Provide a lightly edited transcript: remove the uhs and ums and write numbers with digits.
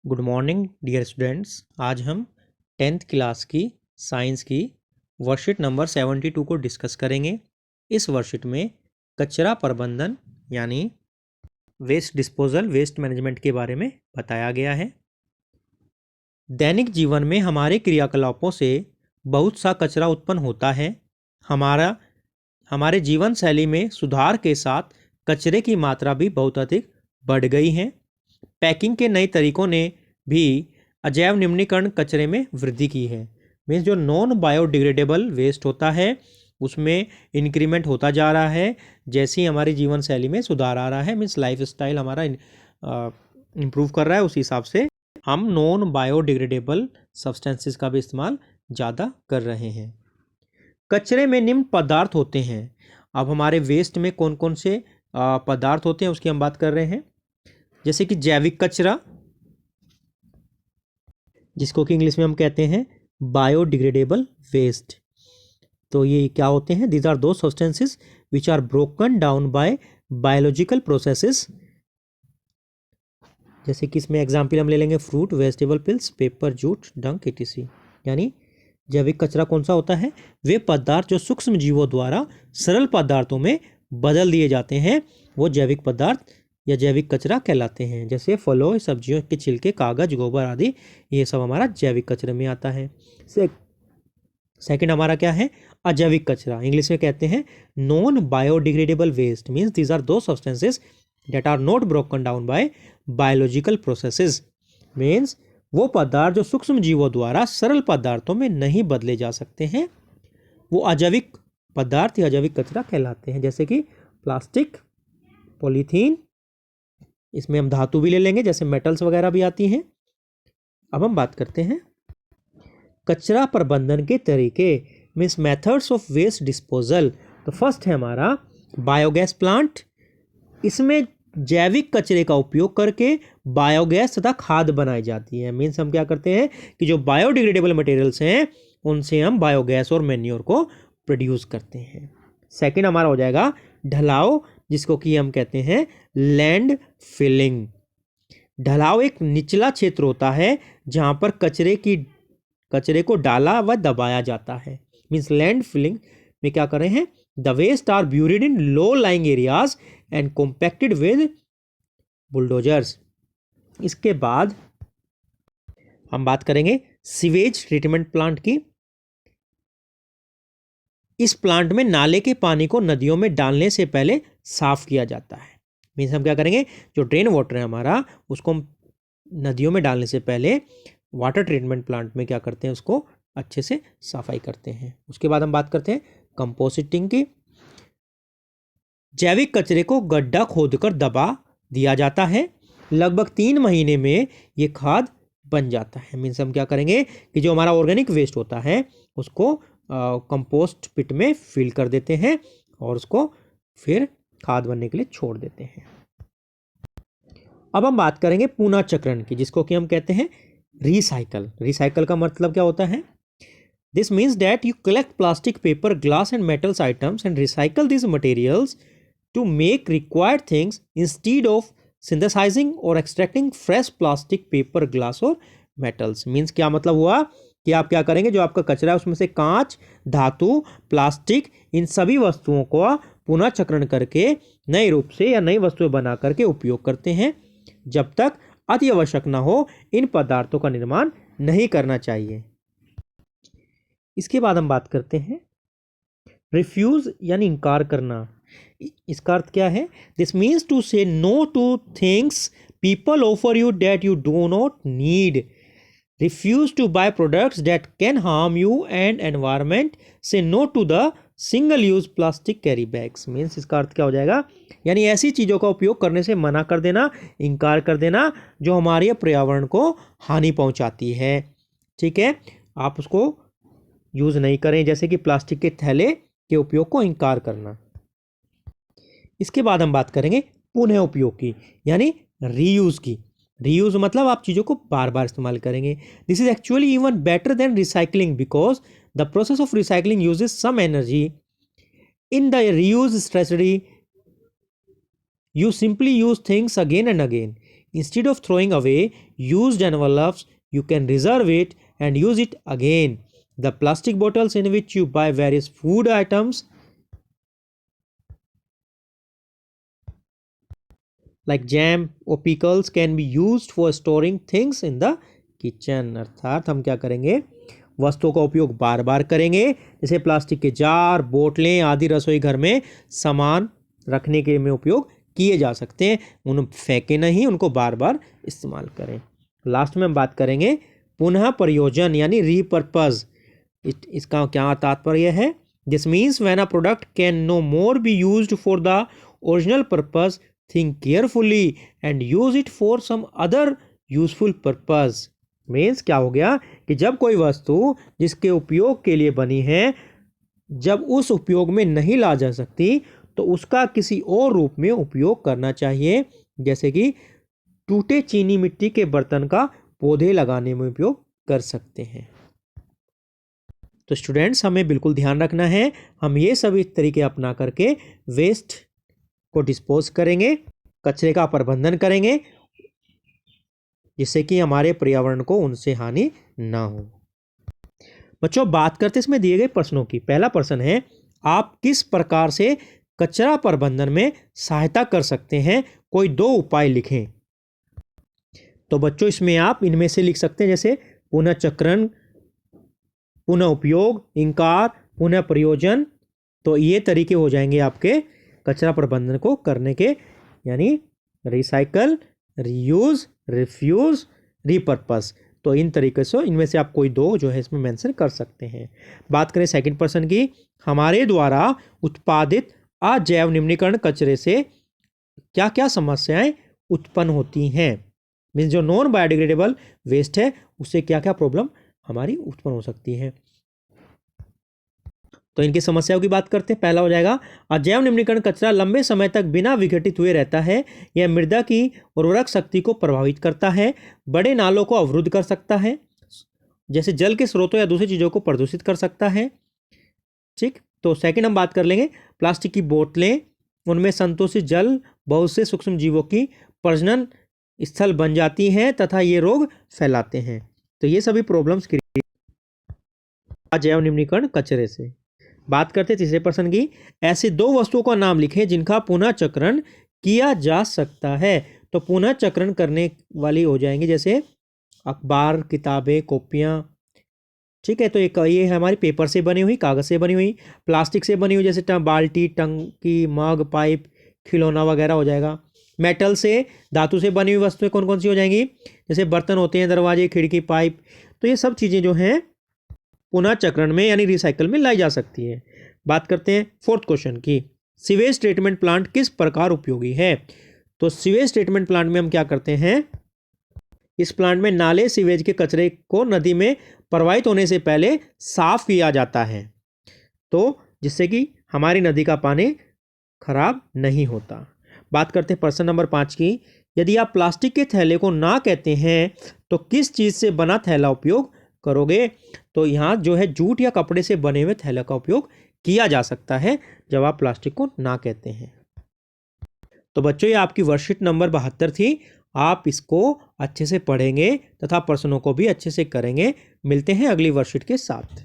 Good morning dear students. आज हम 10th class की साइंस की वर्कशीट नंबर 72 को डिस्कस करेंगे। इस वर्कशीट में कचरा प्रबंधन यानी वेस्ट डिस्पोजल, वेस्ट मैनेजमेंट के बारे में बताया गया है। दैनिक जीवन में हमारे क्रियाकलापों से बहुत सा कचरा उत्पन्न होता है। हमारे जीवन शैली में सुधार के साथ कचरे की मात्रा भी बहुत अधिक बढ़ गई है। पैकिंग के नए तरीकों ने भी अजैव निम्नीकरण कचरे में वृद्धि की है। मीन्स जो नॉन बायोडिग्रेडेबल वेस्ट होता है उसमें इंक्रीमेंट होता जा रहा है जैसे ही हमारी जीवन शैली में सुधार आ रहा है। मीन्स लाइफ स्टाइल हमारा इम्प्रूव कर रहा है, उसी हिसाब से हम नॉन बायोडिग्रेडेबल सब्सटेंसेस का भी इस्तेमाल ज़्यादा कर रहे हैं। कचरे में निम्न पदार्थ होते हैं। अब हमारे वेस्ट में कौन कौन से पदार्थ होते हैं उसकी हम बात कर रहे हैं। जैसे कि जैविक कचरा, जिसको कि इंग्लिश में हम कहते हैं बायोडिग्रेडेबल वेस्ट। तो ये क्या होते हैं? दीज आर दो substances which are broken down by biological processes. जैसे कि इसमें एग्जाम्पल हम ले लेंगे fruit, vegetable peels, paper, jute, dung etc। यानी जैविक कचरा कौन सा होता है? वे पदार्थ जो सूक्ष्म जीवों द्वारा सरल पदार्थों में बदल दिए जाते हैं वो जैविक पदार्थ या जैविक कचरा कहलाते हैं। जैसे फलों, सब्जियों के छिलके, कागज, गोबर आदि, ये सब हमारा जैविक कचरे में आता है। सेकंड हमारा क्या है? अजैविक कचरा। इंग्लिश में कहते हैं non biodegradable waste. Means these are दो substances that are not broken down by biological processes। Means वो पदार्थ जो सूक्ष्म जीवों द्वारा सरल पदार्थों में नहीं बदले जा सकते हैं वो अजैविक पदार्थ या अजैविक कचरा कहलाते हैं। जैसे कि प्लास्टिक, पॉलीथीन, इसमें हम धातु भी ले लेंगे जैसे मेटल्स वगैरह भी आती हैं। अब हम बात करते हैं कचरा प्रबंधन के तरीके, means methods of waste disposal. तो फर्स्ट है हमारा बायोगैस प्लांट। इसमें जैविक कचरे का उपयोग करके बायोगैस तथा खाद बनाई जाती है। मीन्स हम क्या करते हैं कि जो बायोडिग्रेडेबल मटेरियल्स हैं उनसे हम बायोगैस और मैन्योर को प्रोड्यूस करते हैं। सेकंड हमारा हो जाएगा ढलाव, जिसको कि हम कहते हैं लैंड फिलिंग। ढलाव एक निचला क्षेत्र होता है जहां पर कचरे को डाला व दबाया जाता है। मीन्स लैंड फिलिंग में क्या कर रहे हैं? The waste are buried in low lying areas and compacted with bulldozers. इसके बाद हम बात करेंगे सीवेज ट्रीटमेंट प्लांट की। इस प्लांट में नाले के पानी को नदियों में डालने से पहले साफ किया जाता है। मीन्स हम क्या करेंगे, जो ड्रेन वाटर है हमारा उसको हम नदियों में डालने से पहले वाटर ट्रीटमेंट प्लांट में क्या करते हैं, उसको अच्छे से सफाई करते हैं। उसके बाद हम बात करते हैं कंपोस्टिंग की। जैविक कचरे को गड्ढा खोदकर दबा दिया जाता है। लगभग 3 महीने में ये खाद बन जाता है। मीन्स हम क्या करेंगे कि जो हमारा ऑर्गेनिक वेस्ट होता है उसको कंपोस्ट पिट में फिल कर देते हैं और उसको फिर खाद बनने के लिए छोड़ देते हैं। अब हम बात करेंगे पुनः चक्रण की, जिसको कि हम कहते हैं रिसाइकल। रिसाइकल का मतलब क्या होता है? This means that you collect plastic, paper, glass and metals items and recycle these materials to make required things instead of synthesizing or extracting fresh plastic, paper, glass और metals। Means क्या मतलब हुआ कि आप क्या करेंगे, जो आपका कचरा है उसमें से कांच, धातु, प्लास्टिक, इन सभी वस्तुओं को पुनः चक्रण करके नए रूप से या नई वस्तुएं बना करके उपयोग करते हैं। जब तक अति आवश्यक न हो इन पदार्थों का निर्माण नहीं करना चाहिए। इसके बाद हम बात करते हैं रिफ्यूज यानी इनकार करना। इसका अर्थ क्या है? This means to say no to things people offer you that you do not need. Refuse to buy products that can harm you and environment. Say no to the single use plastic carry bags. Means इसका अर्थ क्या हो जाएगा? यानी ऐसी चीज़ों का उपयोग करने से मना कर देना, इनकार कर देना जो हमारे पर्यावरण को हानि पहुंचाती है। ठीक है, आप उसको यूज़ नहीं करें। जैसे कि प्लास्टिक के थैले के उपयोग को इनकार करना। इसके बाद हम बात करेंगे पुनः उपयोग की यानी रीयूज़ की। रीयूज़ मतलब आप चीज़ों को बार बार इस्तेमाल करेंगे। This is actually even better than recycling because the process of recycling uses some energy. In the reuse strategy you simply use things again and again. Instead of throwing away used envelopes you can reserve it and use it again. The plastic bottles in which you buy various food items like jam or pickles can be used for storing things in the kitchen. अर्थात हम क्या करेंगे, वस्तुओं का उपयोग बार बार करेंगे, जैसे plastic के जार, बोतलें आदि रसोई घर में सामान रखने के में उपयोग किए जा सकते हैं। उन्हें फेंके नहीं, उनको बार बार इस्तेमाल करें। लास्ट में हम बात करेंगे पुनः प्रयोजन यानी रीपर्पज। इसका क्या तात्पर्य है? This means when a product can no more be used for the original purpose, think carefully and use it for some other useful purpose. Means क्या हो गया कि जब कोई वस्तु जिसके उपयोग के लिए बनी है जब उस उपयोग में नहीं ला जा सकती तो उसका किसी और रूप में उपयोग करना चाहिए, जैसे कि टूटे चीनी मिट्टी के बर्तन का पौधे लगाने में उपयोग कर सकते हैं। तो स्टूडेंट्स हमें बिल्कुल ध्यान रखना है, हम ये सभी तरीके अपना करके वेस्ट को डिस्पोज करेंगे, कचरे का प्रबंधन करेंगे, जिससे कि हमारे पर्यावरण को उनसे हानि ना हो। बच्चों बात करते इसमें दिए गए प्रश्नों की। पहला प्रश्न है, आप किस प्रकार से कचरा प्रबंधन में सहायता कर सकते हैं? कोई 2 उपाय लिखें। तो बच्चों इसमें आप इनमें से लिख सकते हैं, जैसे पुनः चक्रण, पुनः उपयोग, इंकार, पुनः प्रयोजन। तो ये तरीके हो जाएंगे आपके कचरा प्रबंधन को करने के, यानी रिसाइकल, रीयूज, रिफ्यूज, रीपर्पस। तो इन तरीके से इनमें से आप कोई 2 जो है इसमें मेंशन कर सकते हैं। बात करें सेकंड पर्सन की, हमारे द्वारा उत्पादित अजैव निम्नीकरण कचरे से क्या क्या समस्याएं उत्पन्न होती हैं? मीन्स जो नॉन बायोडिग्रेडेबल वेस्ट है उससे क्या क्या प्रॉब्लम हमारी उत्पन्न हो सकती है। तो इनकी समस्याओं की बात करते हैं। पहला हो जाएगा, अजैव निम्नीकरण कचरा लंबे समय तक बिना विघटित हुए रहता है। यह मृदा की उर्वरक शक्ति को प्रभावित करता है, बड़े नालों को अवरुद्ध कर सकता है, जैसे जल के स्रोतों या दूसरी चीज़ों को प्रदूषित कर सकता है। ठीक, तो सेकंड हम बात कर लेंगे प्लास्टिक की बोतलें, उनमें संतोषित जल बहुत से सूक्ष्म जीवों की प्रजनन स्थल बन जाती हैं तथा ये रोग फैलाते हैं। तो ये सभी प्रॉब्लम्स क्रिएट अजैव निम्नीकरण कचरे से। बात करते हैं तीसरे पर्सन की, ऐसी 2 वस्तुओं का नाम लिखें जिनका पुनः चक्रण किया जा सकता है। तो पुनः चक्रण करने वाली हो जाएंगी जैसे अखबार, किताबें, कॉपियाँ। ठीक है, तो ये है हमारी पेपर से बनी हुई, कागज़ से बनी हुई, प्लास्टिक से बनी हुई जैसे बाल्टी, टंकी, मग, पाइप, खिलौना वगैरह हो जाएगा। मेटल से, धातु से बनी हुई वस्तुएं कौन कौन सी हो जाएंगी, जैसे बर्तन होते हैं, दरवाजे, खिड़की, पाइप। तो ये सब चीज़ें जो हैं पुनः चक्रण में यानी रिसाइकल में लाई जा सकती है। बात करते हैं फोर्थ क्वेश्चन की, सीवेज ट्रीटमेंट प्लांट किस प्रकार उपयोगी है? तो सीवेज ट्रीटमेंट प्लांट में हम क्या करते हैं, इस प्लांट में नाले सीवेज के कचरे को नदी में प्रवाहित होने से पहले साफ किया जाता है, तो जिससे कि हमारी नदी का पानी खराब नहीं होता। बात करते हैं प्रश्न नंबर 5 की, यदि आप प्लास्टिक के थैले को ना कहते हैं तो किस चीज़ से बना थैला उपयोग करोगे? तो यहाँ जो है जूट या कपड़े से बने हुए थैले का उपयोग किया जा सकता है जब आप प्लास्टिक को ना कहते हैं। तो बच्चों ये आपकी वर्कशीट नंबर 72 थी। आप इसको अच्छे से पढ़ेंगे तथा प्रश्नों को भी अच्छे से करेंगे। मिलते हैं अगली वर्कशीट के साथ।